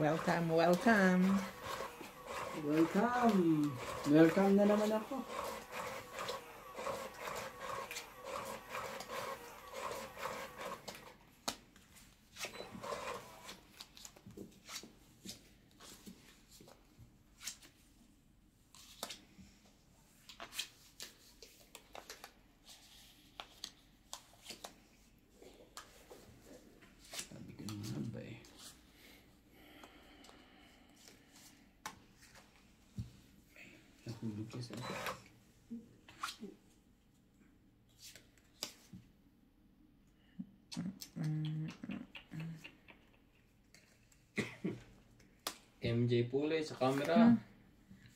Welcome, welcome. Welcome. Welcome na naman ako. Sabi ko naman ba eh. Nahulog siya sa MJ Pule sa camera.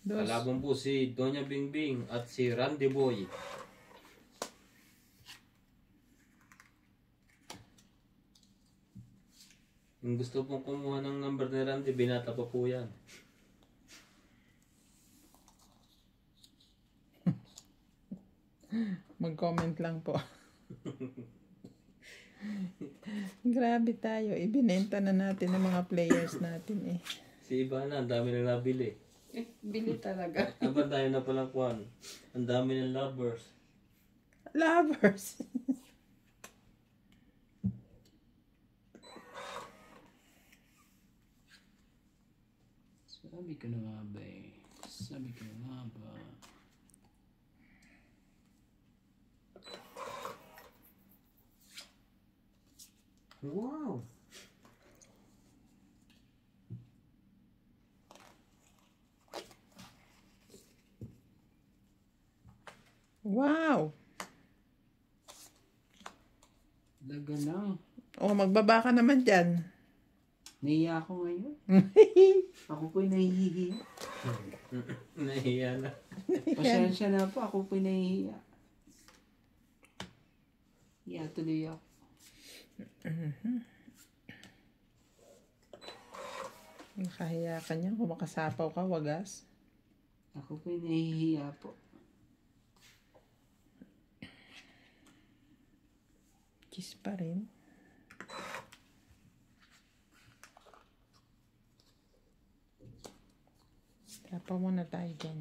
Kalaban po si Doña Bingbing at si Randy Boy. Yung gusto pong kumuha ng number ni Randy, binata pa po yan. Mag-comment lang po. Grabe tayo. Ibinenta na natin ang mga players natin eh. Si Ivana, ang dami nang nabili. Bili talaga. Aba tayo na palang kwan. Ang dami ng lovers. Lovers. Sabi ko na nga ba eh. Sabi ko na nga ba. Wow! Wow. Laga lang. Oh, magbaba ka naman dyan. Nahiya ako ngayon. Ako po'y nahihiya. Nahiya na. Pasensya na po. Ako po'y nahihiya. Hiya tuloy ako. Nakahiya ka niya. Kung makasapaw ka, wagas. Ako po'y nahihiya po. Kiss pa rin. Tapaw muna tayo dyan.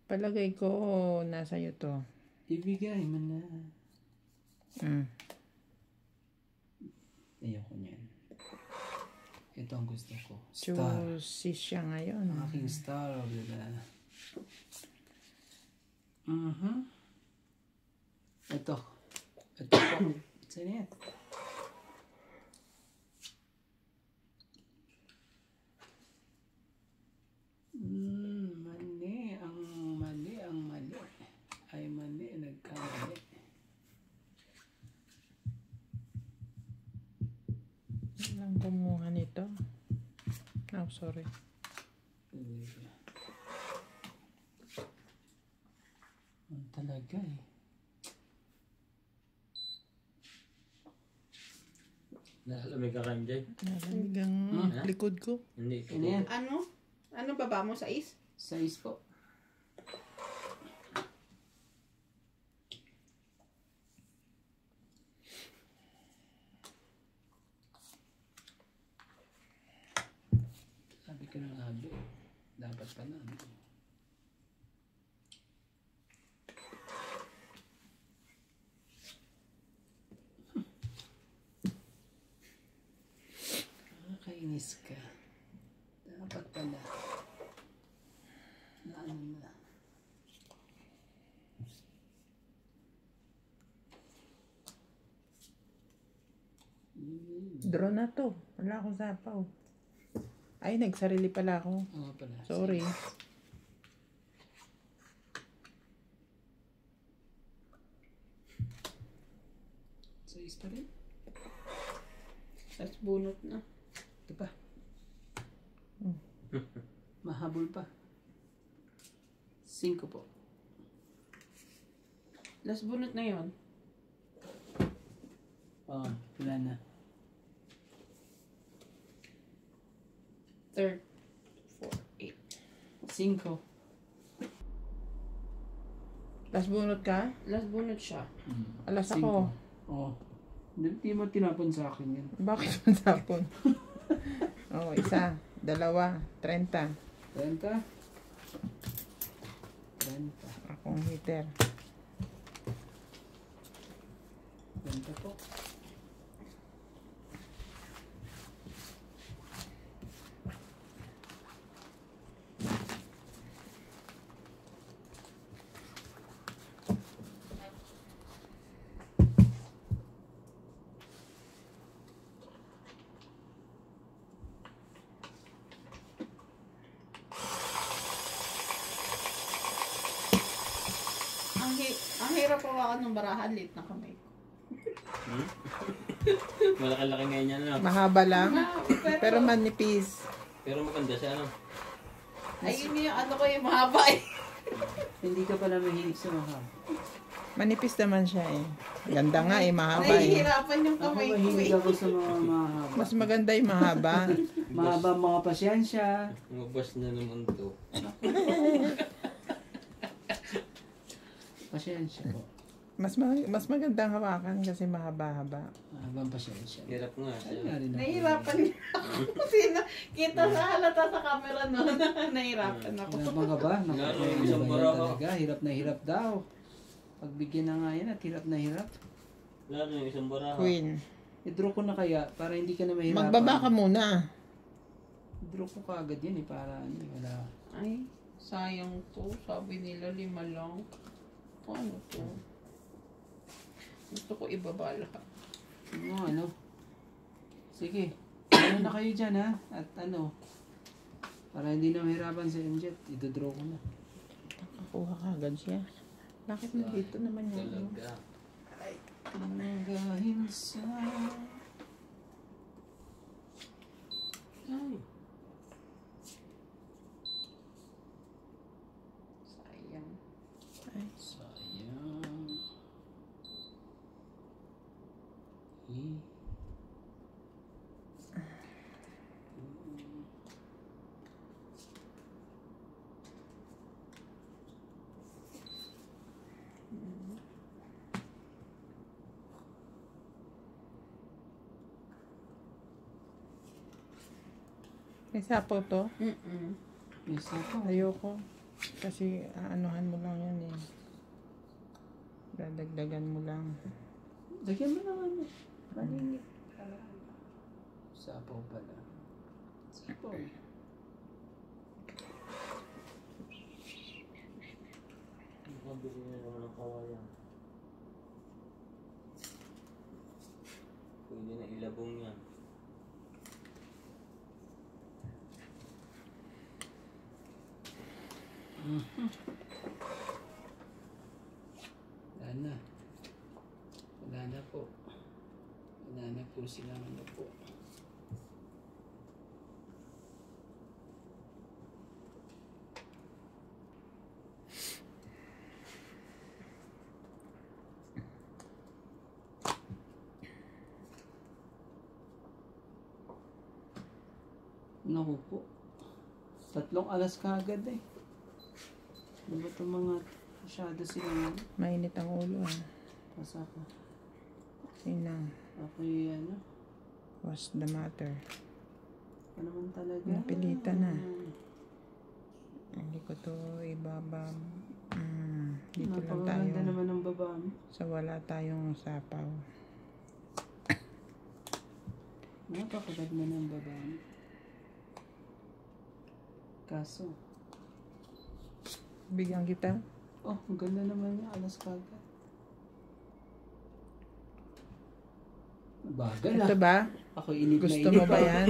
Palagay ko, nasa iyo to. Ibigay mo na. Ayoko niyan. Ito ang gusto ko. Star. Choosy siya ngayon. Ang aking star of the day. Ito. Ito po. Saan yan? Mali. Ang mali. Ay mali. Nagkamali. Walang kumuha nito. Oh, sorry. Ang talaga eh. Nalamig ka kang Jay? Nalamig ang likod ko. Hindi. Ano yan? Ano? Ano baba mo? 6? 6 po. Sabi ko na nga ba eh. Dapat pa na. Kainis ka. Dapat pala. Na ano na. Draw na to. Wala akong sapaw. Ay, nagsarili pala ako. Oo pala. Sorry. Sais pa rin? Tapos bunot na. Ito pa. Mahabol pa. 5 po. Last bunot na yon. Oo, wala na. 3, 4, 8. 5. Last bunot ka? Last bunot siya. Alas Cinco. ako. Oo. Hindi mo tinapon sa akin yan. Bakit ang sapon? Oh, isa, dalawa, 30. 30? 30. Akong heater. 30 po. Ang hirap hawakan ng barahan, late na kamay ko. Malaki-laki ngayon yan, no? Mahaba lang, Pero, pero manipis. Pero maganda siya, no? ayun yung ano ko yung mahaba eh. Hindi ka pala mahilig sa mahaba. Manipis naman siya eh. Ganda nga eh, mahaba eh. Nahihirapan yung Ako kamay ko mahilig eh. ako sa mga mahaba. Mas maganda yung mahaba. Mahaba ang mga pasyensya. Umabas na naman to. Pasyensya po. Mas magandang hawakan kasi mahaba-haba. Mahabang pasyensya. Hirap nga Ay, siya. nga rin ako. Nahihirapan ako. Kita sa halata sa camera no. Nahihirapan ako. Mahaba ka ba? Naku, Lalo yung ano isang ba yan baraha. talaga? Hirap na hirap daw. Pagbigyan na nga yan at hirap na hirap. Lalo yung isang baraha. Queen. I-draw ko na kaya para hindi ka na mahirapan. Magbaba ka muna. I-draw ko kaagad yan eh para ano, wala. Ay, sayang to. Sabi nila 5 lang. Paano to? Gusto ko ibaba lahat. Ano? Sige. Ano na kayo dyan ha? At ano? Para hindi na mahirapan si MJ, i-draw ko na. Nakakuha ka agad siya. Bakit nandito naman yan? Talaga. Tinagahin sa... Ay. Sayang. Ay, Sayang. may sapo to. Isa pa. Ayoko. Kasi aanuhan mo lang yan eh. Dadagdagan mo lang. Lagyan mo naman. Malinit. Sapaw pala. Sapaw. Nakabili na naman ng kawayan. Pwede na ilabong yan. Wala na. Wala na po. Wala na po sila ano po. Naku po. 3 alas ka agad eh. Ano ba itong mga masyado silang Mainit ang ulo ah. pasaka? Yun lang. Ako'y ano? What's the matter? Ano naman talaga? Napilitan na. Hindi ko to ibaba. Dito lang tayo. Napakaganda naman ng baba mo. Sa wala tayong sapaw. Napakaganda ng baba mo. Kaso, Bigyan kita. oh, ang ganda naman niya. Alas kagad. Bagal Ito ah. ba? Ako inip Gusto na inip. mo ba yan?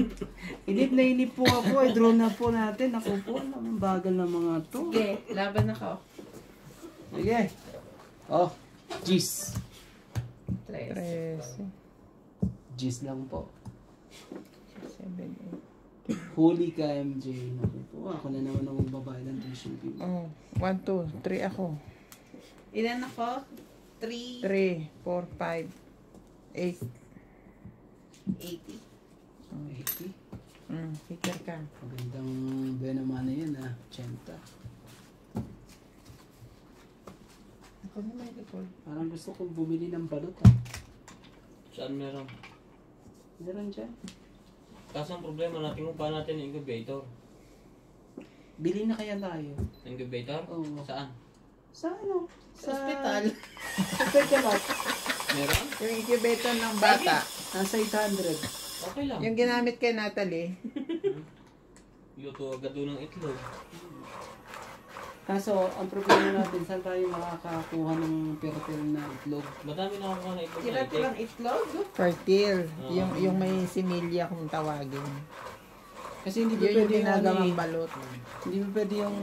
Inip na inip po ako. Draw na po natin. Ako po. Ang bagal ng mga to. Sige, laban ako. Sige. Oh, G's. 3. 13, G's lang po. 7, 8. Huli ka, MJ. Naku po. Ako na naman ang magbabayad ng tuition fee. Oh, 1, 2, 3 ako. Ilan ako? 3, 3, 4, 5, 8. 80. 80. Hiker ka. Magandang benamana yan ah. 80. Ako na may record. Parang gusto kong bumili ng balot ah. Saan meron? Meron dyan. Kaso ang problema natin kung paano natin yung incubator. Bili na kaya tayo. Incubator? Oo. Saan? Sa ano? Sa ospital. Sa Pagkalat. Meron? Yung incubator ng bata. Nasa 800. Okay lang. Yung ginamit kay Natalie. Luto agad doon ng itlog. Kaso, ang problema natin, saan tayo makakakuha ng pero-pero na itlog? Madami na ako na itlog na Tira-tirang itlog. Fertile. Oo. Yung may similya kung tawagin. Kasi hindi ba Yun yung pwede yung ano ginagawang eh. balot. Hindi ba pwede yung...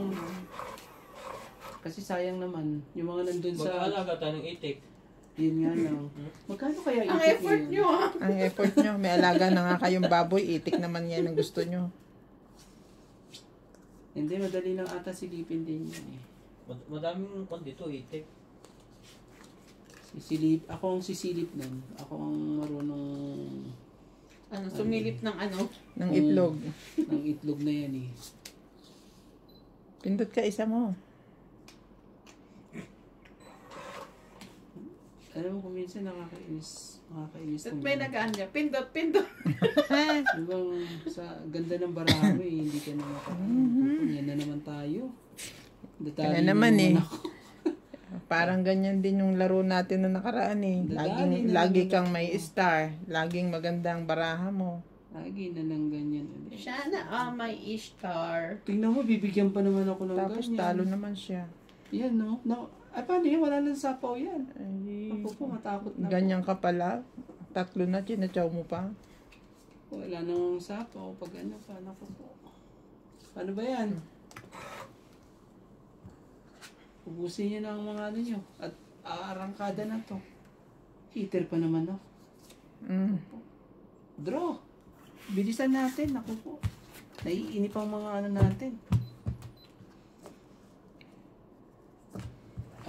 Kasi sayang naman, yung mga nandun sa... Mag-aalaga tayo ng itik. Yun nga lang. Magkano kaya Ang itik effort ngayon? nyo ah. Ang effort nyo. May alaga na nga kayong baboy. Itik naman yan ang gusto nyo. Hindi, madali lang ata silipin din yun eh. Madaming kwan dito, itik. Ako ang sisilip nun. Ako ang marunong Ano, sumilip ng ano. Ng itlog. ng itlog na yan eh. Pindot ka isa mo. Alam mo kung minsan nakakainis. Nakakainis At ng- may nagaan niya. Pindot, pindot. Diba, sa ganda ng baraha mo eh, hindi ka na yan na naman tayo. Kaya naman eh. Parang ganyan din yung laro natin na nakaraan eh. Dadali na Lagi naman kang ako. may star. Laging magandang baraha mo. Lagi na lang ganyan ulit. Siya na may ishtar. Tingnan mo, bibigyan pa naman ako ng Tapos ganyan. talo naman siya. Yan no? No. Ay, paano yan? Wala nang sapaw yan. Ay, Ako po, matakot na. ganyan ka pala. 3 na, chinatsaw mo pa. Wala nang sapaw. Pag ano pa, naku po. Paano ba yan? Ubusin niyo na ang mga ano nyo. At aarangkada na to. Heater pa naman no? Mm. Draw. Bilisan natin. Naku po. Naiinip ang mga ano natin.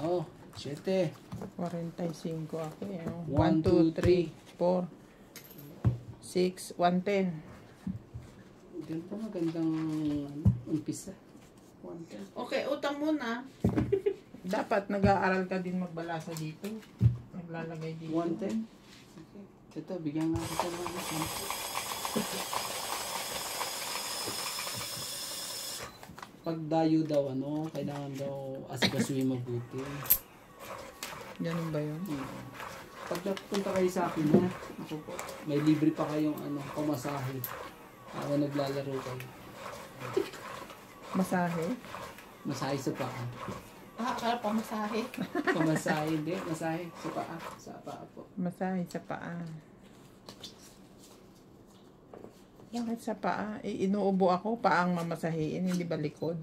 Oh, 7. 45 ako eh. 1, 1, 2, 2, 3, 4, 6, 110. Ganito magandang umpisa. 110. Okay, utang muna. Dapat nag-aaral ka din magbalasa dito. Naglalagay dito. 110. Okay. Ito, bigyan nga kita ng ano. Pag dayo daw, ano, kailangan daw asikasuhin mabuti. Ganun ba yun? Pag napunta kayo sa akin, ha, ako po, may libre pa kayong ano, pamasahe. Ako naglalaro kayo. Masahe? Masahe sa paa. Ah, akala pa masahe. Pamasahe, hindi. Masahe sa paa. Sa paa po. Masahe sa paa. Bakit sa paa? Eh, inuubo ako, paang mamasahiin, hindi ba likod?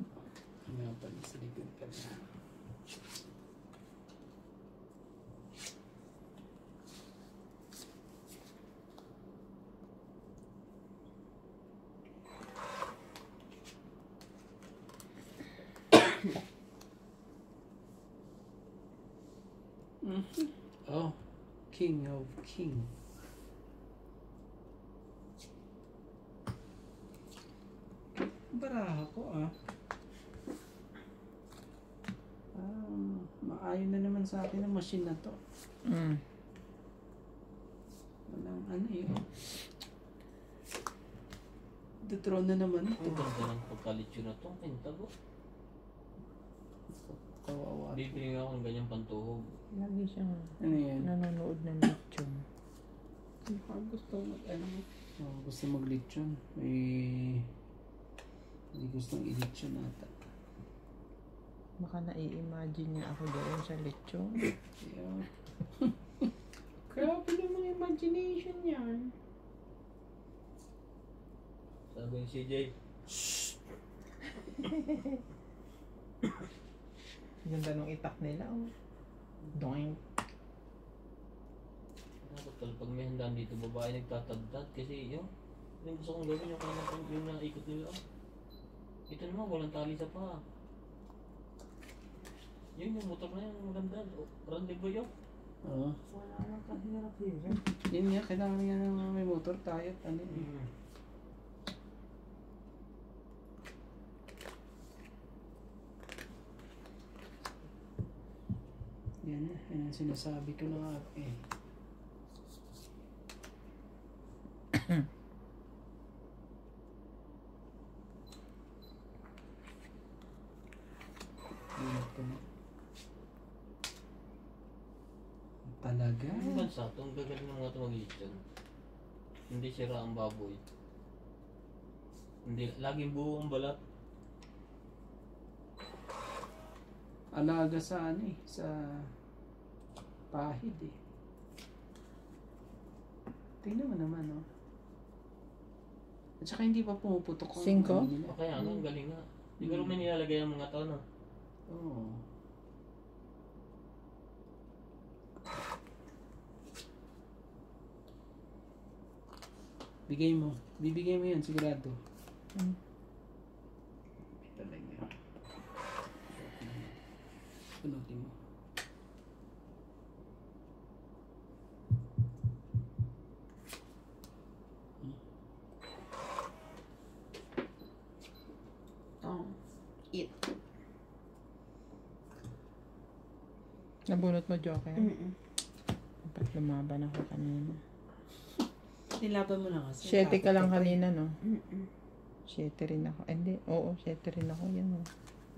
Nga pala sa likod ka na. Oh, King of King. Baraha ko ah. Maayon na naman sa akin ang machine na to. Mm. Walang ano eh. Detron na naman ito. Ang ganda ng pagkalitsyo na to. Kintago. Kawawa. Bibili ako ng ganyang pantuhog. Lagi siyang Ano yan? nanonood ng lechon. Gusto mo ano. Oh, gusto mag-lechon. May... Hindi gustong i-lechon ata. Baka nai-imagine niya ako doon sa lechon. Yeah. Grabe yung mga imagination yan. Sabi ni CJ, Ganda nung itak nila. Oh. Doink. ako tol, pag may handaan dito, babae nagtatagtad kasi yung gusto kong gawin yung kanang yung naikot nila. Ito naman, walang tali sa paa. Yun yung motor na yun, maganda. Rendezvous yun. Oo. Wala nang kahirap-hirap. Yun nga, kailangan nga ng may motor tayo. Ano eh. Yan ang sinasabi ko na nga eh. ito na. Talaga? Ang bansa, itong gagaling ng mga tumagis dyan. Hindi sira ang baboy. Hindi, laging buo ang balat. Alaga sa ano eh, sa pahid eh. Tingnan mo naman, no? At saka hindi pa pumuputok ang 5? ano nila. O kaya ano, ang galing nga. Siguro may nilalagay ang mga to, no? Oo. Bigay mo. Bibigay mo yan, sigurado. Talaga. Punutin mo. Oh. Eat. Nabunot mo, Joker. Mm-mm. Dapat lumaban ako kanina. Nilaban mo na kasi. 7 ka lang kanina, no? Mm-mm. 7 rin ako. Hindi, oo, 7 rin ako. Yan, oh.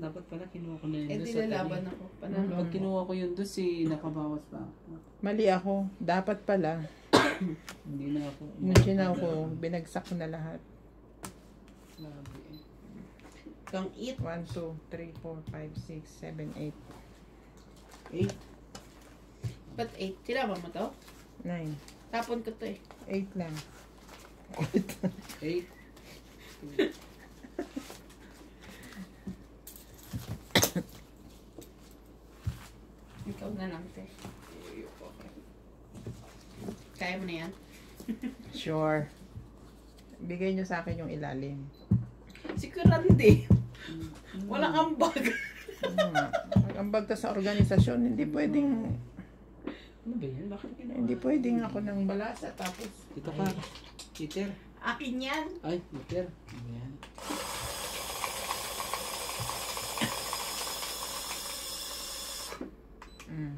Dapat pala kinuha ko na yun Eh, doon di sa lalaban tali. ako. Panalo. Pag kinuha ko yun doon, nakabawas pa ako. Mali ako. Dapat pala. Hindi na ako. Hindi na ako. Binagsak ko na lahat. Grabe eh. Kang eat. 1, 2, 3, 4, 5, 6, 7, 8. 8. Ba't 8? Sinama mo to? 9. Tapon ko to eh. 8 lang. 8. Ikaw na lang, te. Kaya mo na yan? Sure. Bigay nyo sa akin yung ilalim. Sigurandi. Walang ambag. Mag-ambag ka sa organisasyon. Hindi pwedeng, Ano ba yan? Bakit kinuha? hindi pwedeng ako ng balasa. Tapos, Dito ka. Peter. Akin yan. Ay, Peter. Ano yan? mm.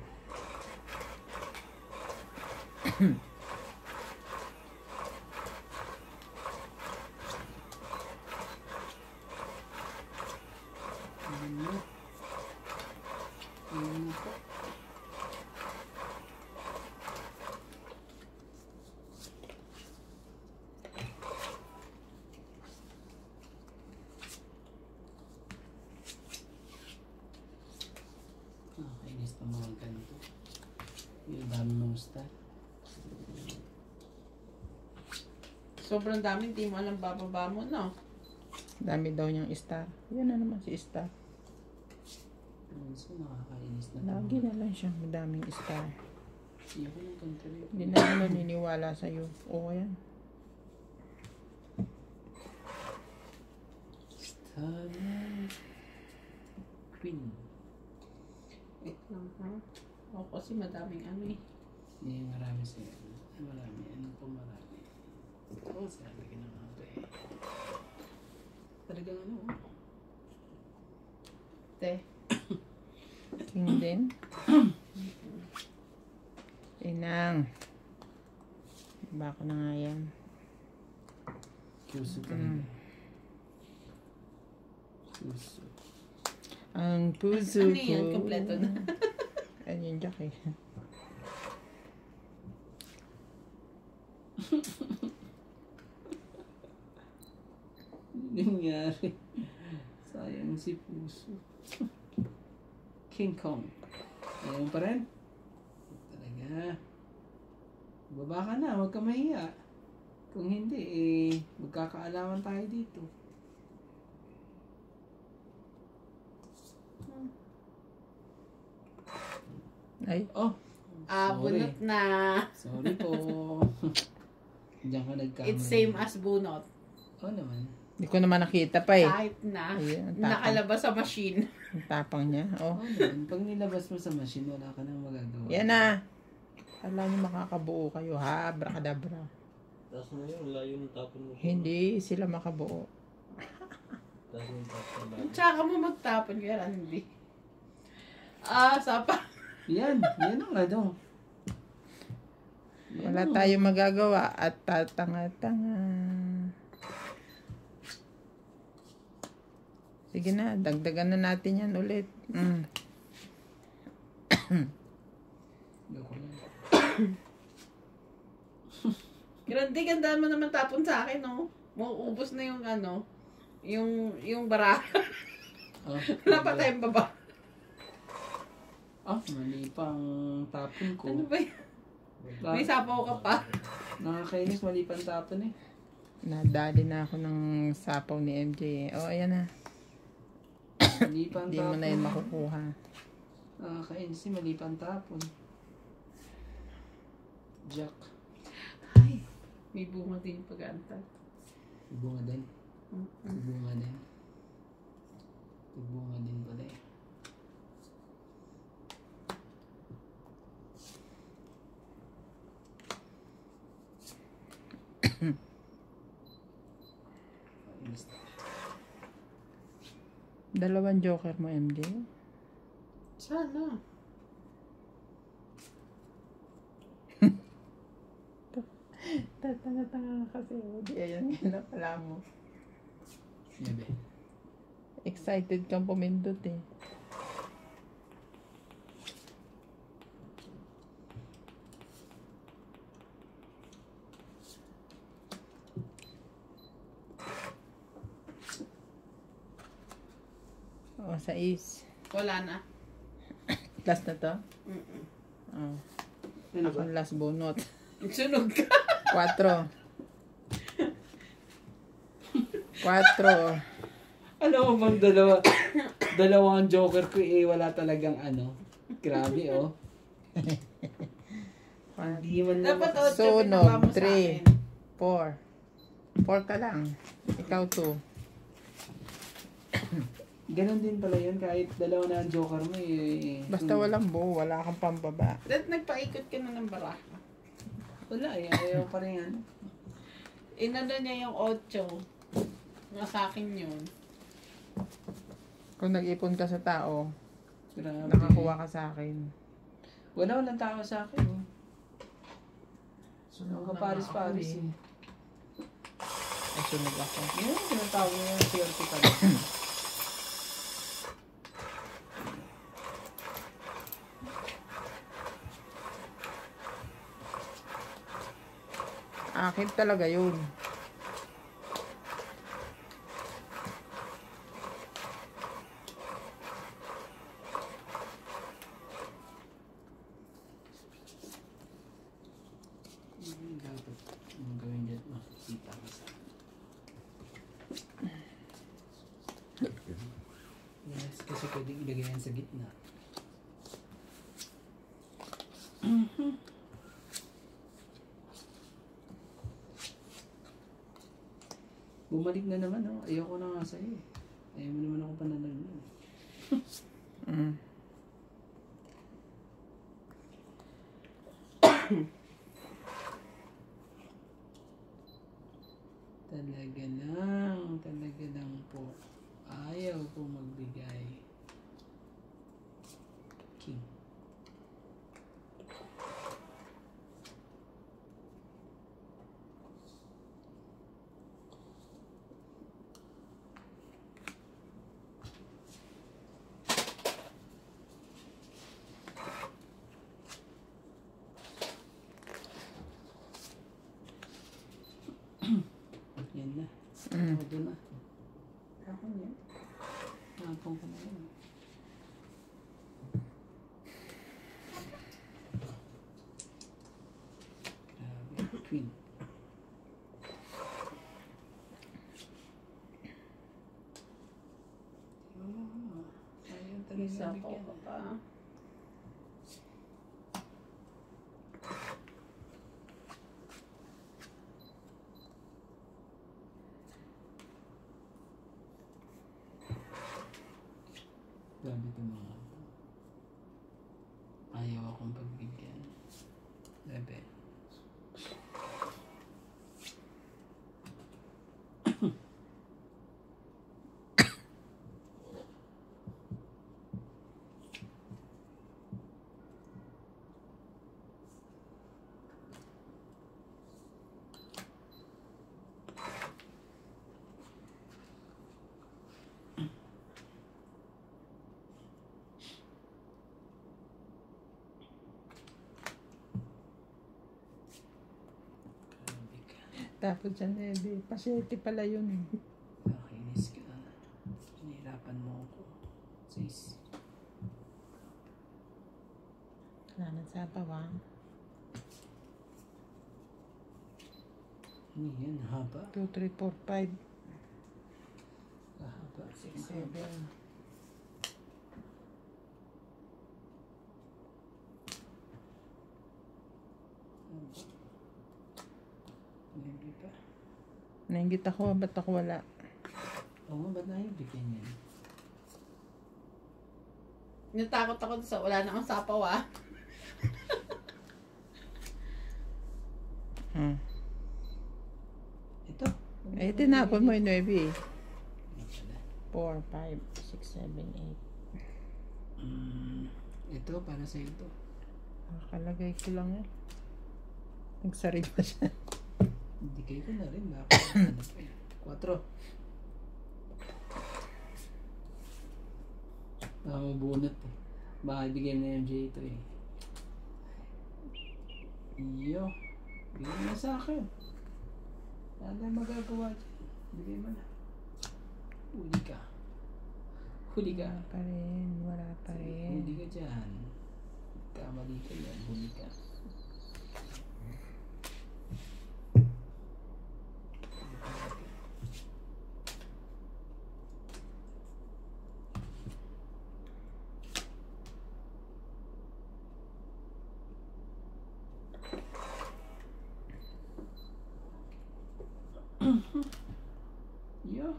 Ano? Ano po? Kainis na mga ganito. Yung dami ng star. Sobrang dami, hindi mo alam bababa mo, no? Dami daw niyang star. Yan na naman si star. So, nakakainis na. Lagi na lang siyang madaming star. Hindi ako ng country. Hindi na ako naniniwala sa'yo. Oo, yan. Star. Queen. Wait lang, ha? O, kasi madaming ano eh. Hindi, marami sa'yo. Marami. Ano po marami? Oo, sabi ka na nga ba eh. Talagang ano, oh. Te. King din. Inang. Bako na nga yan. Puso talaga. Puso. Ang puso Ano ko. yan? Kompleto na. Ayun yung jack eh. Nangyari. Sayang si Puso. King Kong. Ayaw pa rin? Talaga. Baba ka na, huwag ka mahiya. Kung hindi, magkakaalaman tayo dito. Ay, Oh, sorry. Bunot na. Sorry po. Diyan ka nagkamali. It's same as bunot. Oo naman. hindi ko naman nakita pa eh. Kahit na. Ayun, ang tapang. Nakalabas sa machine. Ang tapang niya. Oh. Oo naman. Pag nilabas mo sa machine, wala ka nang magagawa. Yan na. Alam niyo makakabuo kayo ha. Abracadabra. Tapos mo yun, layo ng tapon mo. Hindi sila makabuo. Tapos yung tapon na Tsaka mo magtapon kaya lang hindi. Sapa. Yan ang ano. Wala tayong magagawa at tatanga-tanga. Sige na, dagdagan na natin yan ulit. Loko lang. Grande, ganda mo naman tapon sa akin, no? Mauubos na yung ano, yung bara. Oh, Wala pa tayong baba. Mali pa ang tapon ko. Ano ba yun? May sapaw ka pa. Nakakainis, mali pa ang tapon eh. Nadali na ako ng sapaw ni MJ. Oh, ayan na. Mali pa ang Hindi mo tapon. na yun makukuha. Nakakainis, mali pa ang tapon. Jack. Ay, may bunga din yung pag-aantay. Bunga din. Mm-hmm. Bunga din. Bunga din pala eh. Dalawang joker mo, MJ. Sana. Tatanga-tanga kasi. Di ayan nga na pala mo. Yabe. Excited kang pumindot eh. Oh, sa is. Wala na. Last na to? Mm-mm. Oh. Ano Ako ba? last bunot. Sunog ka. 4. 4. Alam mo bang dalawang joker ko eh, wala talagang ano. Grabe oh. Hindi man lang. Dapat 8 Sunog, pinaba mo sa 3. akin. 4. 4 ka lang. Ikaw 2. Ganon din pala yun, kahit dalawa na ang joker mo eh. Basta walang buo, wala kang pambaba. Dahil nagpaikot ka na ng bara. Wala eh, ayaw pa rin yan. Inano niya yung 8. Nga sa akin yun. Kung nag-ipon ka sa tao, Grabe. nakakuha ka sa akin. Walang tao sa akin eh. Ang kaparis-paris eh. Ay, sunog ako. Yan, tinatawag niya yung swerte ka na. Akin talaga yun. Dapat ang gawin dyan, makikita ka sa yes, kasi pwedeng ilagay yan sa gitna. Bumalik na naman, oh. Ayoko na nga sa'yo. Ayaw mo naman ako pananalo. Mm. Talaga lang po. Ayaw ko magbigay. King. Yan na. Ako doon na. Ako yun. Napong ko na yun. Grabe. Queen. Ayaw talaga Isa ko bigyan. ka pa. Grabe ito mga. Ayaw akong pagbigyan. Grabe. Tapos dyan, pasyete pala yun. Nakinis ka. Pinahirapan mo ako. Sis. Wala na sa pawa. Ano yan? Haba. 2, 3, 4, 5, Haba. 6, 7. Hindi pa. Nainggit ako, ba't ako wala? Oo, ba't na yung bigyan yan? Natakot ako sa wala na akong sapaw ah. Hmm. Ito. Eh, tinapon mo yung 9 eh. Ano pala? 4, 5, 6, 7, 8. Ito, para sa ito. Nakalagay ko lang eh. Nagsari pa siya. Hindi kayo ko na rin. Ano pa eh. 4. Mabunot eh. Baka ibigay na yung J ito eh. Iyo. Bigay mo na sa akin. Wala na magagawa dyan. Bigay mo na. Huli ka. Huli ka. Wala pa rin, wala pa rin. Huli ka dyan. Kamali ka yan. Huli ka. Yeah.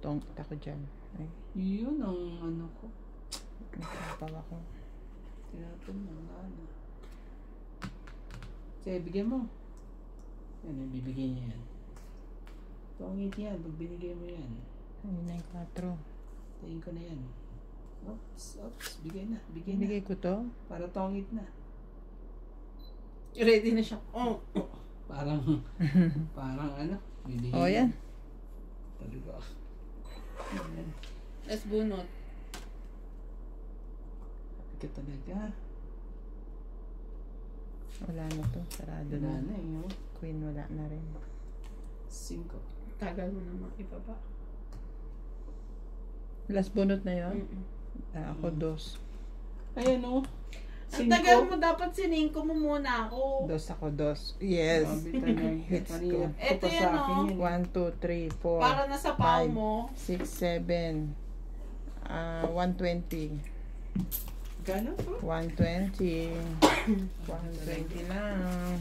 Tongkit ako dyan. Ay, Yun ang ano ko. nakapawa ko. Tinapon mo na ano. Sige, bigyan mo. Yan, bibigyan niya yan. Tungit yan, pag binigay mo yan. Ayun na yung 4. Tayin ko na yan. Oops, bigay na, bigay na. Ibigay ko to. Para tongit na. Ready na siya. Oh. Parang, parang ano, bibigay O, yan. Talaga. Yan. Let's bunot. Happy ka talaga. Wala na to. Sarado Wala na. na eh, oh. Queen, wala na rin. 5. Tagal mo naman ibaba. Last bunot na yun. Mm-mm. Ako 2. Ayan oh. Ang tagal mo, dapat siningko mo muna ako. 2 ako 2. Yes. Grabe talaga. Let's Kanina go. pa Ito sa yan, akin oh. yan. 1, 2, 3, 4, Para nasa pao 5, mo. 6, 7. 120. Gano'n po? 120. 120 lang.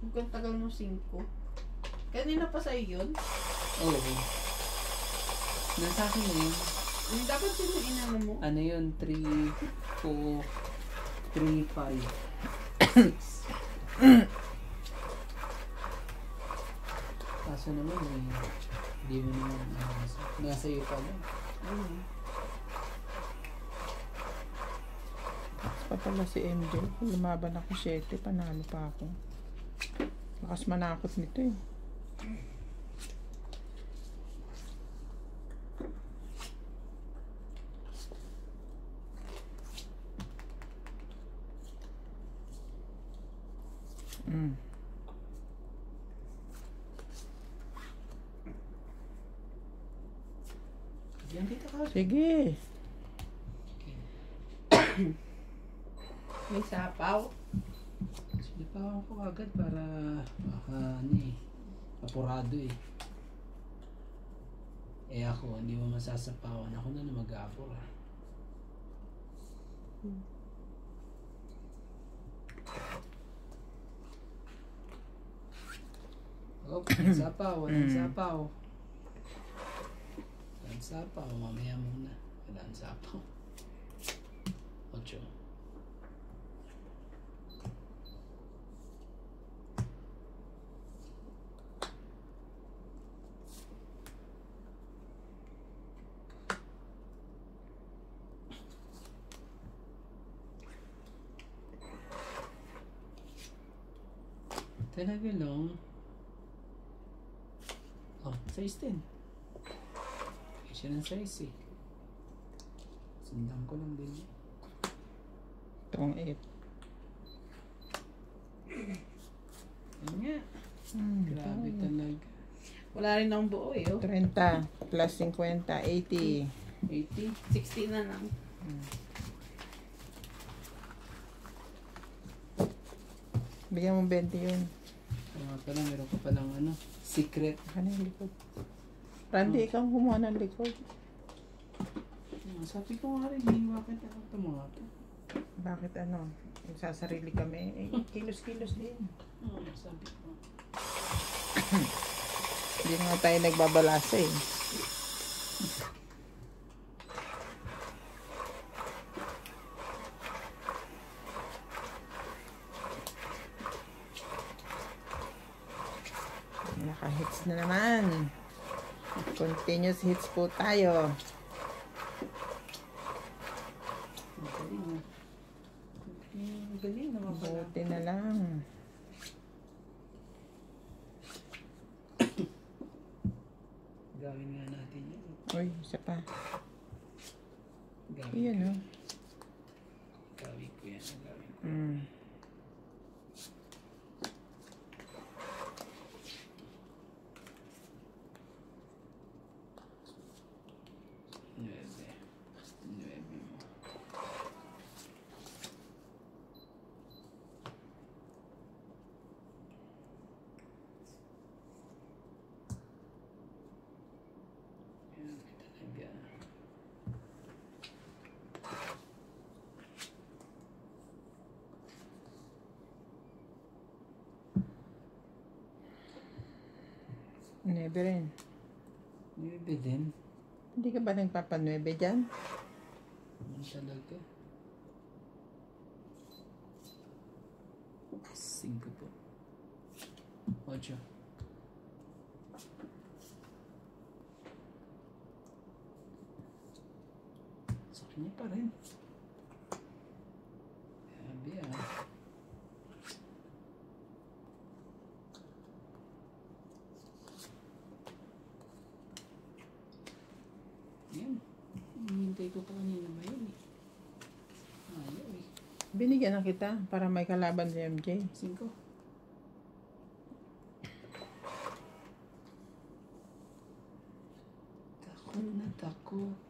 Ang tagal mo 5. Kanina pa sa'yo yun? Oo. Nasa akin na yun. Dapat sino inano mo? Ano yun? 3, 4, 3, 5, 6. Kaso naman eh, hindi mo naman nasa iyo pa lang. Pa pala si MJ. Lumaban ako 7. Panalo pa ako. Lakas manakot nito eh. Diyan kita ka. Sige. May sapaw. Sige pa ako agad para baka ano eh, apurado eh. Eh ako, hindi mo masasapawan. Ako na mag-aapura. Oh, sapaw, walang sapaw. Walang sapaw, mamaya muna. Walang sapaw. 8. Talaga lang. Oh, size 10. Siya ng size eh. Sundan ko lang din. Itong 8. Ayun nga. Grabe talaga. Wala rin akong buo eh. Oh. 30 plus 50, 80. 80. 60 na lang. Bigyan mo 20 yun. Pala, meron ka palang ano, secret. Ano yung likod? Randy, ikaw kumuha ng likod. Sabi ko nga rin, bakit ako ito mga ito? Bakit ano? Sasarili kami. Eh, kilos-kilos din. Sabi ko. Hindi nga tayo nagbabalasa eh. Naka-hits na naman. Continuous hits po tayo. Ang galing ah. Ang galing naman pala. Buti na lang. Gawin nga natin yun. Uy, isa pa. Gawin Iyan ko. oh. Gawin ko yan. Gawin ko. Nuebe. Nuebe mo. Yan talaga. Never rin. Nuebe din. Hindi ka ba nagpapanuebe dyan? Ano talaga? 5 po. 8. Sa kanya pa rin. Grabe ah. Yan. Hinihintay ko pa kanina ba yun eh. Ayaw eh. Binigyan na kita para may kalaban si MJ. 5. Takot na takot.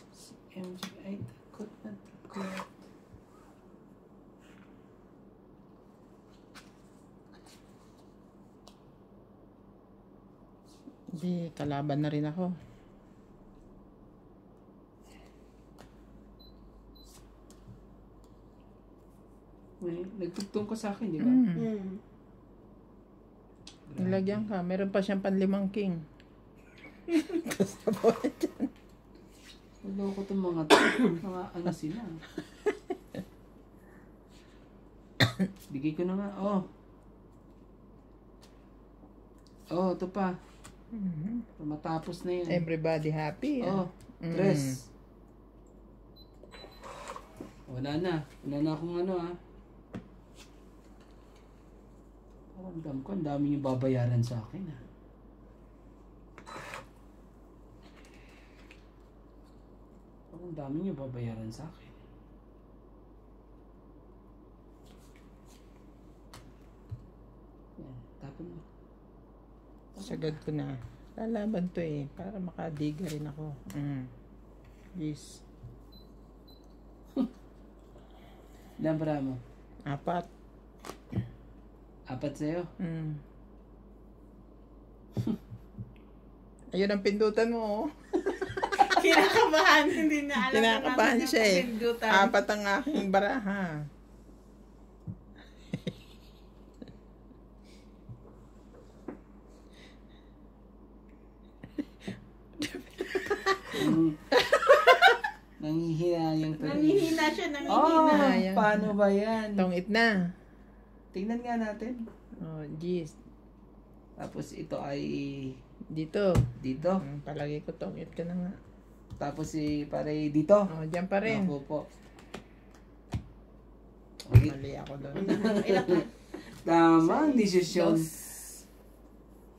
Si MJ ay takot na takot. Hindi, kalaban na rin ako. May nagtugtong ka sa akin, di ba? Nilagyan ka. Meron pa siyang panlimang king. Basta po dyan. Loko itong mga to. Mga ano sila. Bigay ko na nga. Oh. Oh, ito pa. Matapos na yun. Everybody happy. Oh, dress. Wala na. Wala na akong ano ah. Paramdam ko, ang dami yung babayaran sa akin ah. Ang dami yung babayaran sa akin. Yan, tapon mo. Sagad ko na. Lalaban to eh. Para makadiga rin ako. Yes. Lambra mo. 4. 4 sa'yo. Ayun ang pindutan mo. Oh. Kinakabahan. Hindi na alam. Kinakabahan siya eh. 4 ang aking baraha. Nangihinayang tuloy. Nanihina siya. Nanihina. Oh, paano ba yan? Tongit na. Tingnan nga natin. Oh, jeez. Tapos ito ay Dito. dito. Palagi ko tongit ka na nga. Tapos si pare dito. Oh, dyan pa rin. Ako po. Okay. Mali ako doon. Ilan ka? Tama, desisyon. Dos.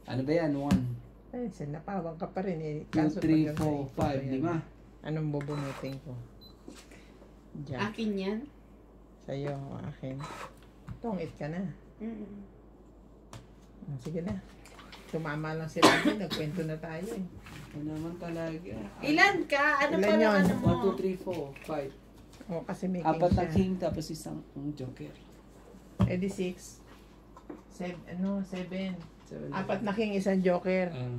Ano ba yan? 1, Ay, sinapawang ka pa rin eh. 2, 3, 4, pag 5, 5, 5. Anong bubunutin ko? Diyan. Akin yan? Sa'yo, akin. Tungit ka na. Mm. Sige na. Tumama lang sila. Nagkwento na tayo eh. Ano naman talaga. Ilan ka? Ano Ilan pa lang yun? ano mo? 1, 2, 3, 4, 5. O, kasi may Apat na siya. king tapos isang joker. Eh di 6. 7. 7. Apat na king, isang joker. Ah,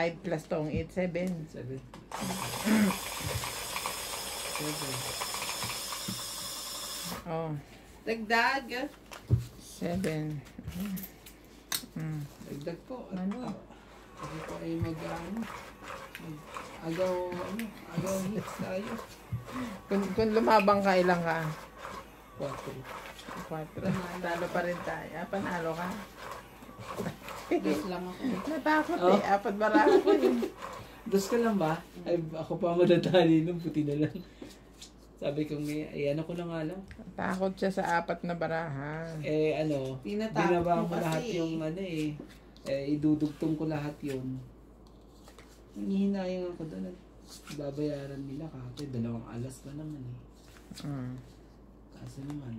5 plus tong 8, 7. 7. 7. Oh, Dagdag. 7. Dagdag po. Ano? Ako po ay agaw hits tayo. Kung lumabang ka, ilang ka? 4. 4. Talo pa rin tayo. Panalo ka. Dos lang ako. Natakot Oh. eh. Apat baraha ko eh. Dos ka lang ba? Ay, ako pa madatali nung puti na lang. Sabi ko ay ano ko na nga lang. Takot siya sa apat na baraha. Tinatakot binaba mo ko lahat kasi. yung idudugtong ko lahat yun. Hinihinayang ako doon at babayaran nila kasi 2 alas pa naman eh. Kasi naman,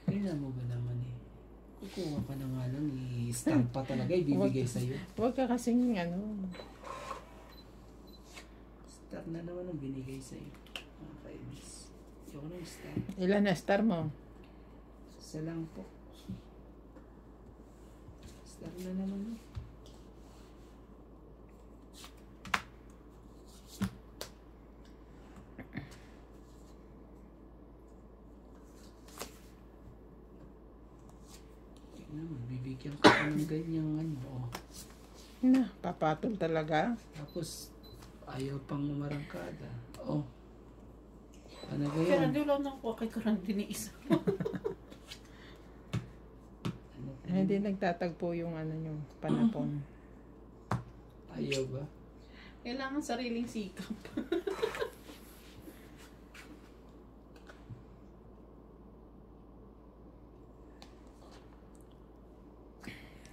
kailan mo ba naman eh. Kukuha ka na nga lang, i-stamp pa talaga, ibibigay sa'yo. Huwag ka kasing Star na naman ang binigay sa'yo. Mga kainis. Ayoko na yung star. ilan na star mo? Isa lang po. Star na naman eh. Bibigyan ko pa ng ganyang oh. Na, papatol talaga. Tapos, ayaw pang umarangkada. Oh. Ano ba Kaya yan? hindi lang nang kay Karandi ni isa. Ano ba Hindi yan? nagtatagpo yung yung panapon. Ayaw ba? Kailangan sariling sikap.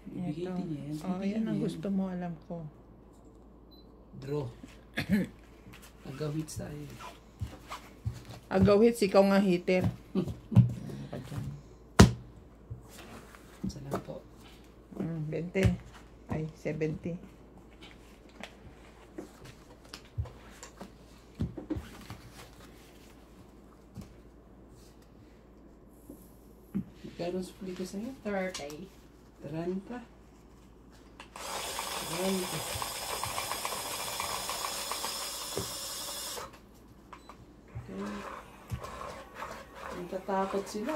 Ibigay Ito. din yan. Oh, Ibigay yan ang yan. gusto mo, alam ko. Draw. Agawits tayo. Agaw hits, ikaw nga hitter. Ano ka dyan? Salamat po. 20. Ay, 70. Magkano supli ko sa'yo? 30. 30. 30. Natatakot sila.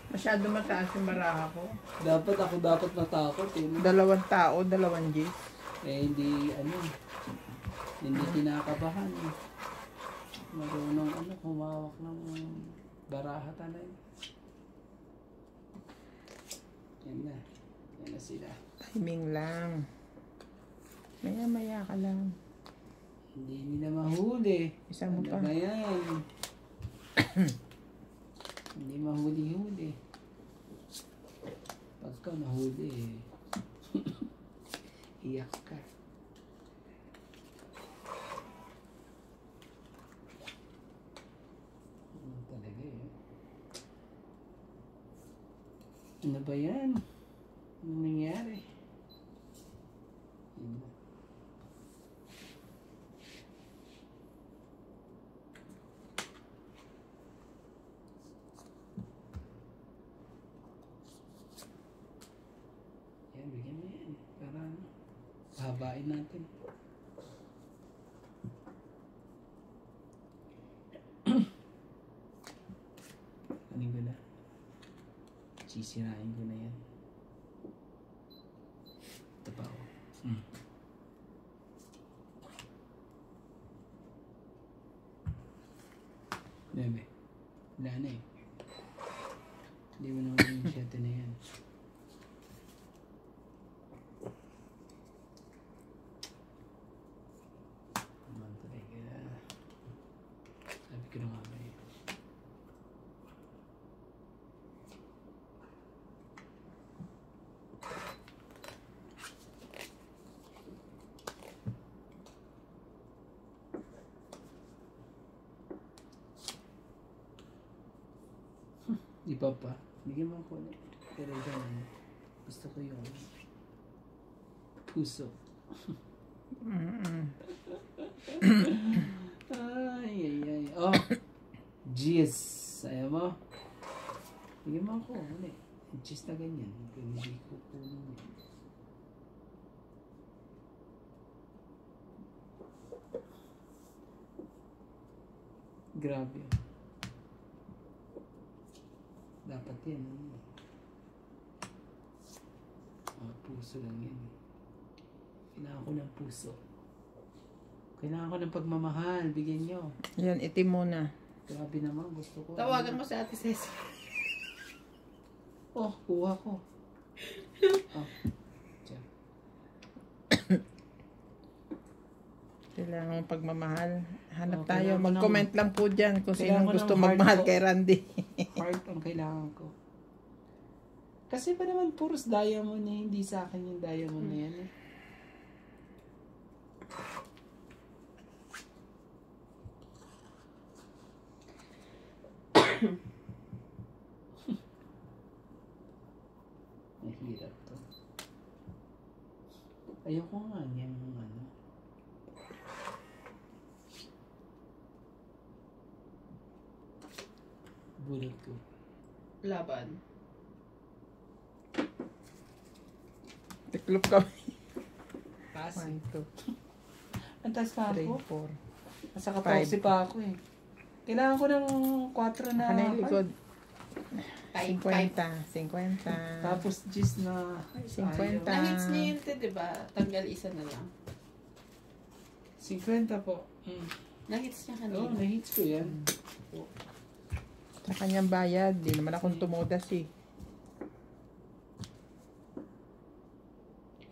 Masyado mataas yung baraha ko. Dapat ako natakot eh. 2 tao, 2 Gs. Hindi kinakabahan eh. Marunong humawak ng baraha talaga. Yan na sila. Timing lang. Maya-maya ka lang. Hindi nila mahuli. Isa mo Ano pa. ba yan? Hindi mahuli-huli. Pagka nahuli iyak ka. Ano talaga eh. Ano ba yan? Ano nangyari? Yun na. Yan, bigyan mo yan. Para habain natin. Anin ko na. Sisirain ko na yan. Ito pa ako. Bebe. Wala na eh. Hindi mo naman yung 7 na yan. Naman talaga. Iba pa. Bigyan mo ako ulit. Pero ganun. Gusto ko yung puso. Ay. Oh! Jeez! Ayaw mo? Bigyan mo ako ulit. Jeez na ganyan. Hindi ko kunin yan. Grabe. Dapat yan. Puso lang yan. Kailangan ko ng puso. Kailangan ko ng pagmamahal. Bigyan nyo. Yan, itim muna. Grabe naman. Gusto ko. Tawagan mo si Ate Ceci. Oh, kuha ko. Oh. Diyan. Kailangan mong pagmamahal. Hanap Okay, tayo. kailangan ko Mag-comment lang po dyan kung kailangan sinong ko gusto ng magmahal heart kay Randy. Heart ang kailangan ko. Kasi pa naman puros diamond eh. Hindi sa akin yung diamond na yan eh. Mahirap to. Ayoko nga niyan yung ano. Bulot ko. Laban. Tiklop kami. Kasi. 1, 2, Ang taas pa 3, ako. 4. Nasa 14 pa ako eh. Kailangan ko ng 4 na. Ano yung likod? 5. 50. Tapos gis na. 50. Na-hits niya yun, diba? Tanggal isa na lang. 50 po. Na-hits niya Oo, kanina. na-hits ko yan. Sa kanyang bayad. Di naman akong tumodas eh.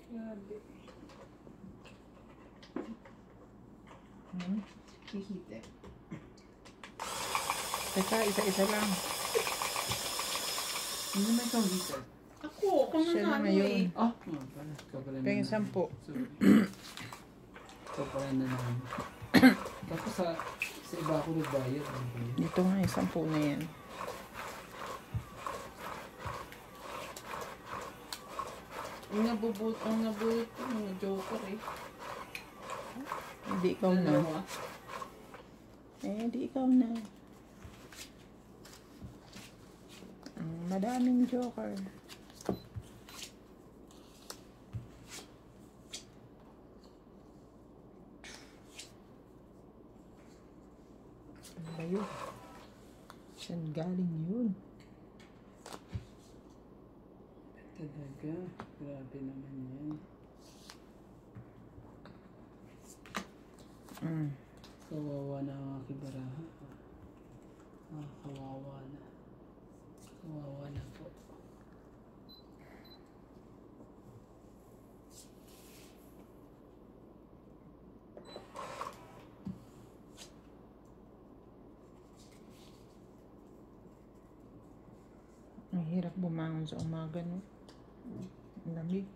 Grabe. Hihite. Teka, isa-isa lang. Hindi naman ikaw hitter. Ako Siya na naman ano yun. eh. Oh, pala. Ikaw pala Kaya yung na- 10. Sorry. Ikaw pala na naman. Tapos sa iba ako nagbayad. Ano ba yun? Dito nga yung 10 na yan. Ang nabulot ko, mga joker eh. Hindi ikaw na. Dalawa. Di ikaw na. Ang madaming joker. Ano ba yun? Saan galing yun? Talaga. Grabe naman yan. Kawawa na ang aking baraha. Kawawa na. Kawawa na po. Ang hirap bumangon sa umaga, no? Ang lamig.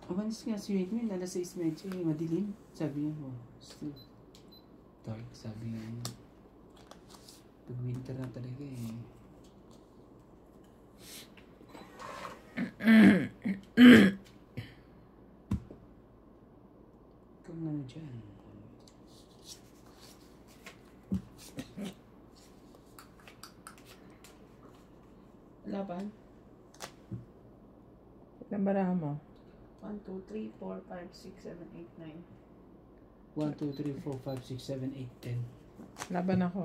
Umalis nga si Whitney, alas 6 medyo eh, madilim. Sabi niya, oh, still dark. Sabi niya, pag winter na talaga eh. Ikaw na dyan. Laban. Ilang baraha mo? 1, 2, 3, 4, 5, 6, 7, 8, 9. 1, 2, 3, 4, 5, 6, 7, 8, 10. Laban ako.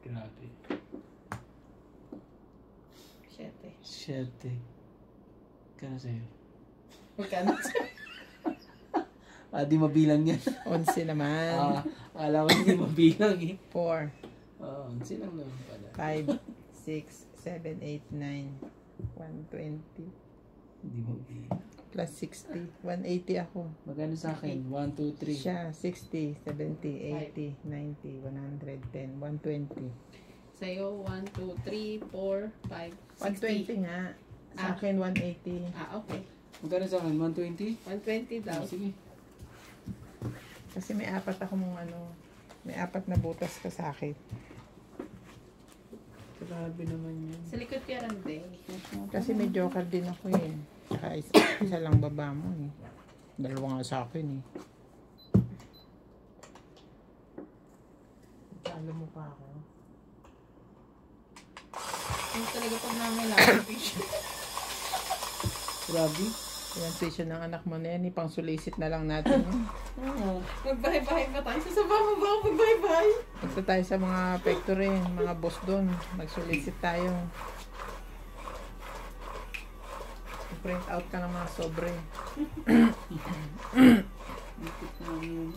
Grabe. 7. 7. Kano sa'yo? Magkano? Di mabilang yan. 11 naman. Alam ko hindi mabilang eh. 4, 11 lang naman pala. 5, 6, 7, 8, 9, 120. Hindi mabilang. Plus 60. 180 ako. Magkano sa akin? 1, 2, 3. Siya, 60, 70, 80, 90, 110, 120. Sa'yo, 1, 2, 3, 4, 5, 60. 120 nga. Sa akin, 180. Okay. Magkano sa akin? 120? 120 daw. Sige. Kasi may apat akong may apat na butas ka sa akin. Grabe naman yan. Sa likod kaya Rande. Kasi may joker din ako eh. Saka isa lang baba mo eh. Dalawa nga sa akin eh. Talo mo pa ako. Yung talaga pag nangailangan picture. Grabe. Yan tuition ng anak mo na yan. Ipang sulisit na lang natin yun. Oo. Magbahay-bahay pa tayo. Sasaba mo ba ako magbahay-bahay? Punta tayo sa mga factory, mga boss doon. Magsulisit tayo. Print out ka ng mga sobre. Ikot na yun.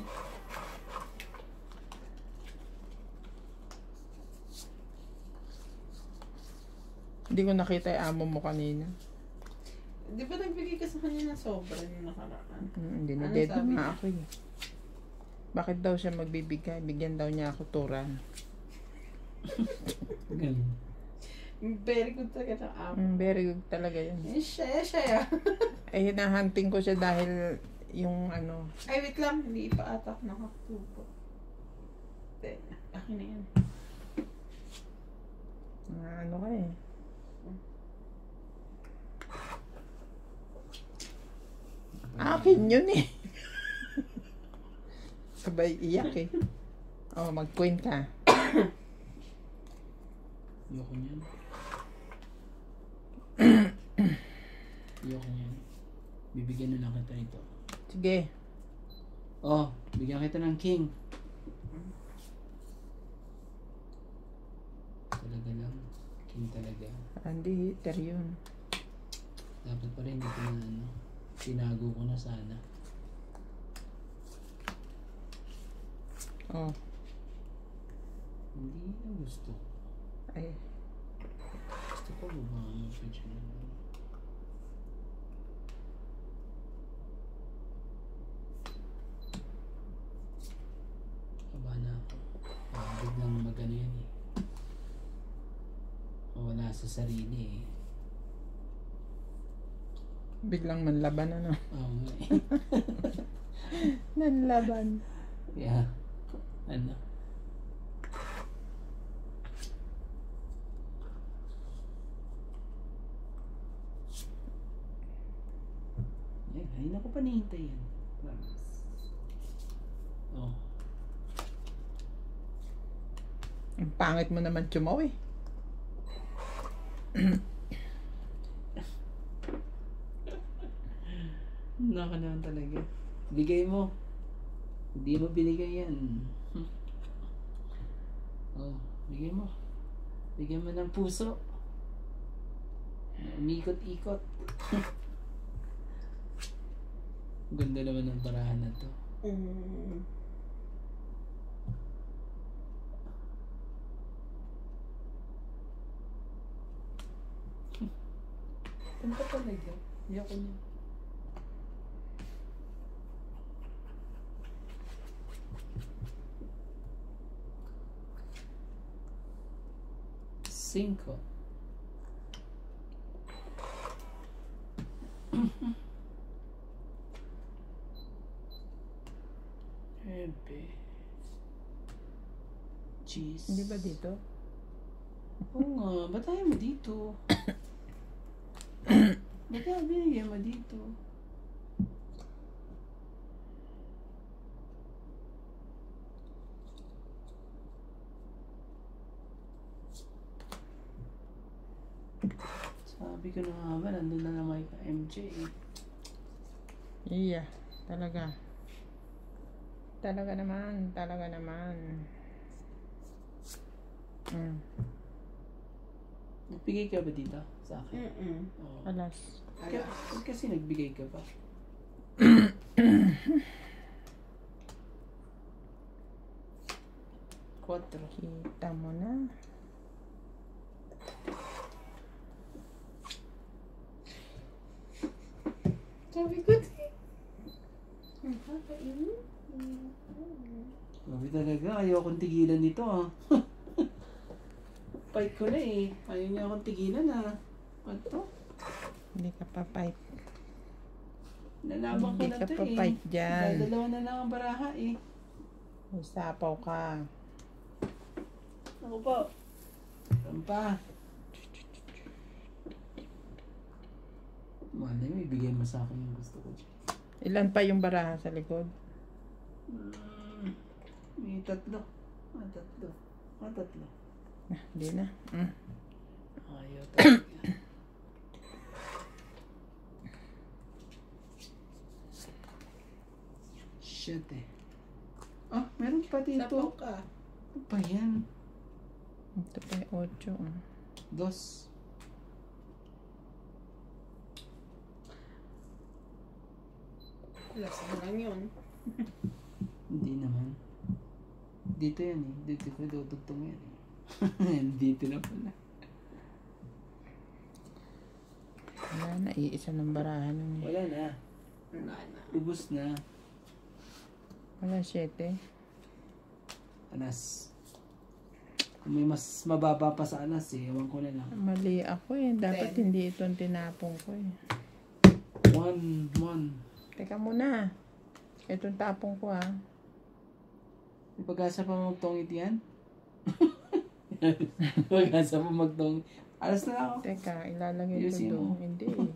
Hindi ko nakita yung amo mo kanina. Di ba nagbigay ka sa kanya ng sobra yung nakaraan? Hindi na Ano dead sabi na niya? ako eh. Bakit daw siya magbibigay? Bigyan daw niya ako turan. Galing. Very good talaga ng amo. Very good talaga yun. Siya. Eh, hinahunting ko siya dahil yung Ay, wait lang. Hindi pa ata ako nakatupo. Akin na yan. ano ka eh. Akin yun eh. Sabay iyak eh. Oh, mag-point ka. Ayoko niyan. Ayoko niyan. Bibigyan na lang kita nito. Sige. Oh, bigyan kita ng king. Talaga lang. King talaga. Andy, hitter yun. Dapat pa rin hindi ko na tinago ko na sana. Oh. Hindi na gusto. Ay. Gusto ko ba mag-picture na lang. Kaba na ako. Biglang magano yan eh. Wala sa sarili eh. Biglang manlaban Oo nga eh. Nanlaban. Yeah. Ano? Yan, ay naku pa nihintay yan. Promise. Oh. Ang pangit mo naman tumaw eh. Naka naman talaga. Bigay mo. Hindi mo binigay yan. Oh, bigay mo. Bigyan mo ng puso. Umikot-ikot. Ganda naman ng parahan na to. Ano pa talaga? Ayoko niya. Cinco. Ebe. Cheese. Hindi ba dito? Oo nga, ba't ayaw mo dito? Ba't ayaw binigyan mo dito? Sabi ko na nga ba, nandun na naman ka MJ. Iya, talaga. Talaga naman. Nagbigay ka ba dito sa akin? Oo. Alas. Kasi nagbigay ka ba? Quatro. Kita mo na. Sabi ko, Sabi talaga, ayaw akong tigilan nito ah. Fight ko na eh. Ayaw niya akong tigilan ah. Ano to? Hindi ka pa pipe. Nalaban ko Hindi na ka to pa eh. fight dyan. Dalawa na lang ang baraha eh. May sapaw ka. Ako po. Rampa. Malay mo, ibigay mo sa akin yung gusto ko dyan. Ilan pa yung baraha sa likod? May tatlo. Tatlo. Tatlo. Hindi na. Ayaw talaga. Shit eh. Meron pa dito. Sapaw ka. Ano pa yan? Ito pa yung 8. Dos. Last na lang yun. Hindi naman. Dito yan eh. Dito ko dudugtong yan eh. Dito na pala. Wala na, iisa ng baraha nun eh. Wala na. Wala na. Ubus na. Wala 7. Anas. Kung may mas mababa pa sa anas eh. Ewan ko na lang. Mali ako eh. Dapat 10. hindi itong tinapong ko eh. 1. Teka muna. Itong tapong ko ah. May pag-asa pa magtongit yan? Pag-asa pa magtongit. Alas na lang ako. Teka, ilalagay ko Ayusin doon. mo. Hindi eh.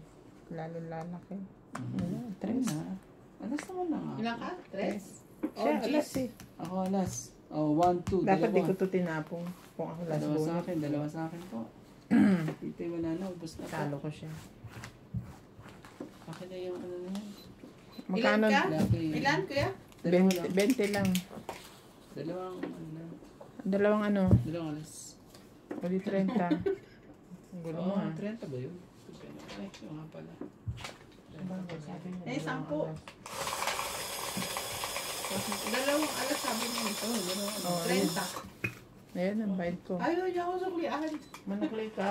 Lalo lalaki. Wala, 3. Alas naman lang ako. Ilan ka? 3? Siya, alas eh. Ako alas. 1, 2, Dapat di dalawa. ko ito tinapong. Kung ako last Dalawa sa bonus. akin, dalawa sa akin po. Dito wala na, ubos na po. Talo ko siya. Akin na yung ano na yan. Magkano? Ilan ka? Laki. Ilan, kuya? Dalawa lang. 20 lang. Dalawang ano lang. Dalawang ano? Dalawang alas. Uli 30. Ang gulo mo ah. 30 ba yun? Ay, yung nga pala. Eh, 10. Dalawang alas sabi mo ito. Oh, 30. Ayan ang bayad ko. Ayaw niya ako sa kuliahan. Manakli ka.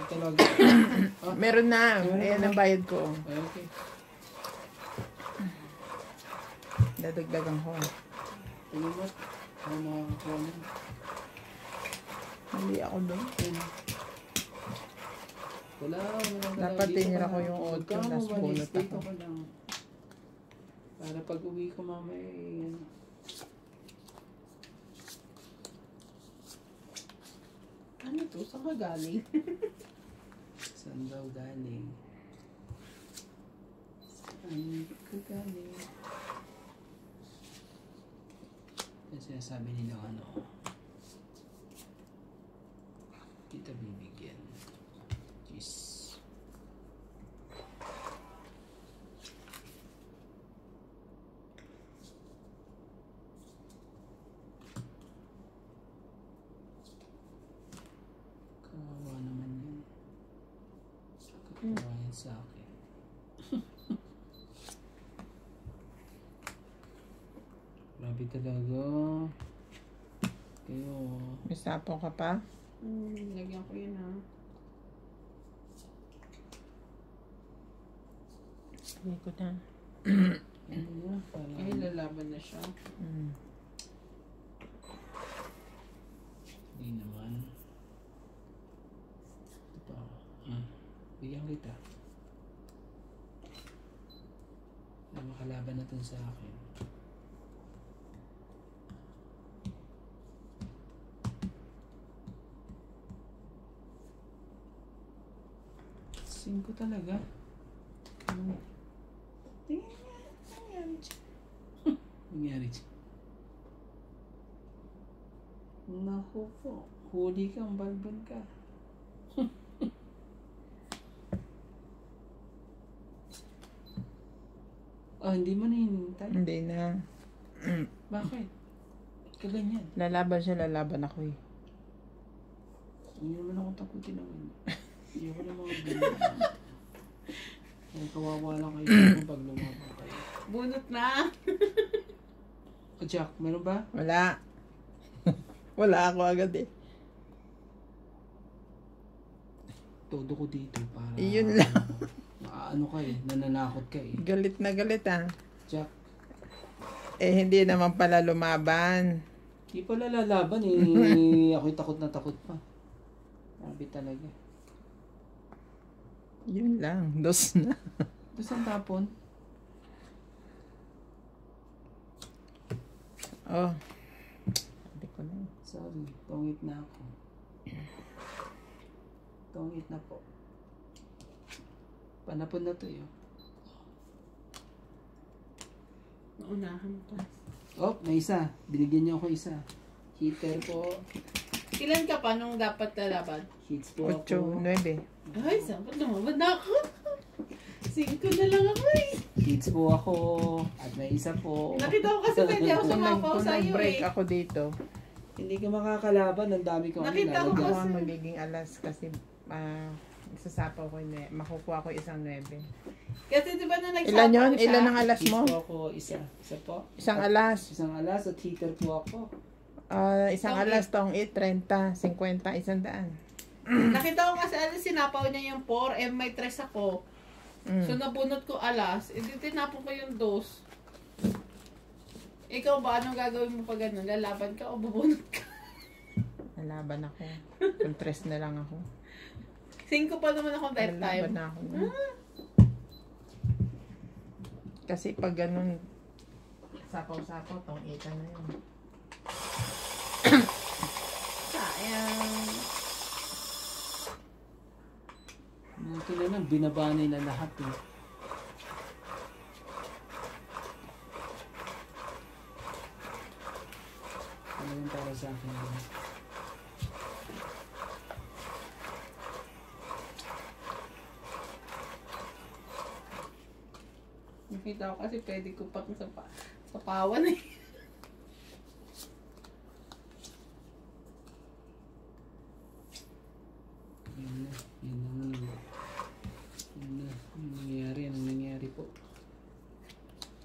Talaga. Meron na. Ayan ang bayad ko. Ay, okay. Dadagdagan ko. Tingnan mo. Ano makakakuha mo? Mali ako doon. Wala. Dapat tinira ko yung auto, last bullet Dito ako. ko lang. Para pag uwi ko mamaya, ano. Ano to? Saan ka galing? Saan daw galing? Saan ka galing? Yung sinasabi nila ano. Kita bibigyan. Jeez. Kawawa naman yun. Kawawa yan sa akin. Grabe talaga. Kayo. May sapaw ka pa? Lagyan ko yun ha. Hindi ko na. Ano na? Parang... Ay, lalaban na siya. Hindi naman. Ito pa. Bigyan kita. Na makalaban na to sa akin. Singko talaga. Tingnan nga. Nangyari siya. Nangyari siya. Naku po. Huli kang balban ka. Hindi mo na hinintay. Hindi na. Bakit? Kaganyan. Lalaban siya, lalaban ako eh. Hindi naman ako takutin naman. Hindi ako na mga ganyan. Ay, kawawa lang kayo pag lumaban kayo. Bunot na. Jack, meron ba? Wala. Wala ako agad eh. Todo ko dito para... Iyon lang. Ano ka eh, nananakot ka eh. Galit na galit ah. Jack, Eh hindi naman pala lumaban. di pala lalaban eh. Ako'y takot na takot pa. Grabe talaga. Yun lang. Dos na. Tapos ang tapon, Oh. Hindi ko na. Sorry, tungit na ako. Tungit na po. Panapon na to yun. Naunahan pa. Oh, may isa. Binigyan niyo ako isa. Heater po. Ilan ka pa nung dapat lalaban? Heats po 8, ako. 9. Ay, sabat lumabad na ako. 5 na lang ako eh. Heats po ako. At may isa po. Nakita ko kasi pwede ako sumapaw sa'yo break eh. ako dito. Hindi ka makakalaban. Ang dami ko. Nakita ko Ako kasi. ang magiging alas kasi isasapaw ko yun. Makukuha ko isang 9. Kasi di ba na nagsapaw Ilan yun? siya? Ilan ang alas Heats mo? po ako. Isa. Isa po. Isang alas. Isang alas at heater po ako. Isang Tong alas tong 8, 30, 50, 100. Nakita ko kasi alas sinapaw niya yung 4, may 3 ako. So nabunot ko alas, edi tinapon ko yung 2. Ikaw ba, anong gagawin mo pag gano'n? Lalaban ka o bubunot ka? Nalaban ako. Kung 3 na lang ako. 5 pa naman akong that Nalaban time. na ako. Kasi pag ganun, sapaw-sapaw, tong 8 na yun. Sayang. Ito na lang. Binabanay na lahat eh. Ano yung para sa akin? Nakita ko kasi pwede ko pang sapawan eh. Yun na. Yun na. Yun na. Yung nangyari. Anong nangyari po?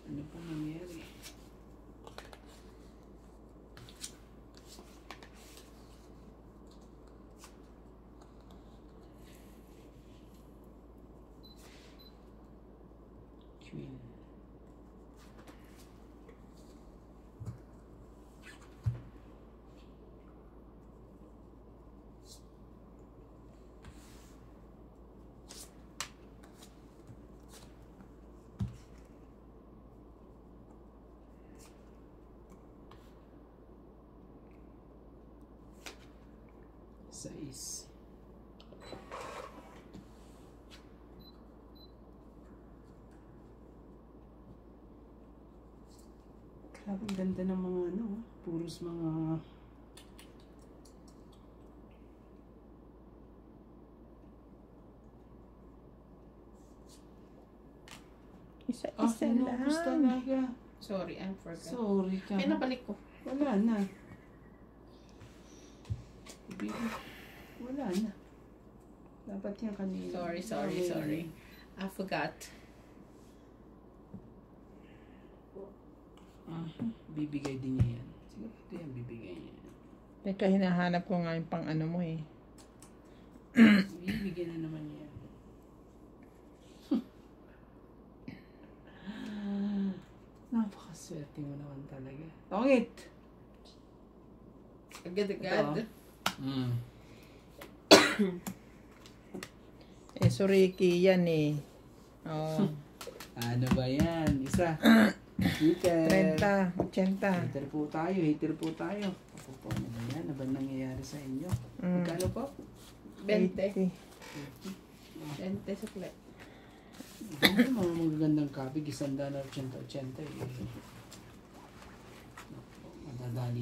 Ano po nangyari? Queen. Sais. Grabe, ang ganda ng mga ano, puros mga Isa-isa inubos lang. talaga. Sorry, I forgot. Sorry ka. Ay, napalik ko. Wala na. Wala na. Dapat yan kanina. Sorry. I forgot. Bibigay din niya yan. Siguro ito yan, bibigay niya yan. Teka, hinahanap ko nga yung pang ano mo eh. Bibigyan na naman yan. Napakaswerte mo naman talaga. Tongit! Agad-agad. So Ricky yan eh. Oh, Ano ba yan? Isa. Heater. 30, 80. Hater po tayo. Hater po tayo. Ako po, ano ba yan? Ano ba nangyayari sa inyo? Magkano po? 20. 80. 20 sa plate. Ito mga magagandang kabig. $180 eh. Madadali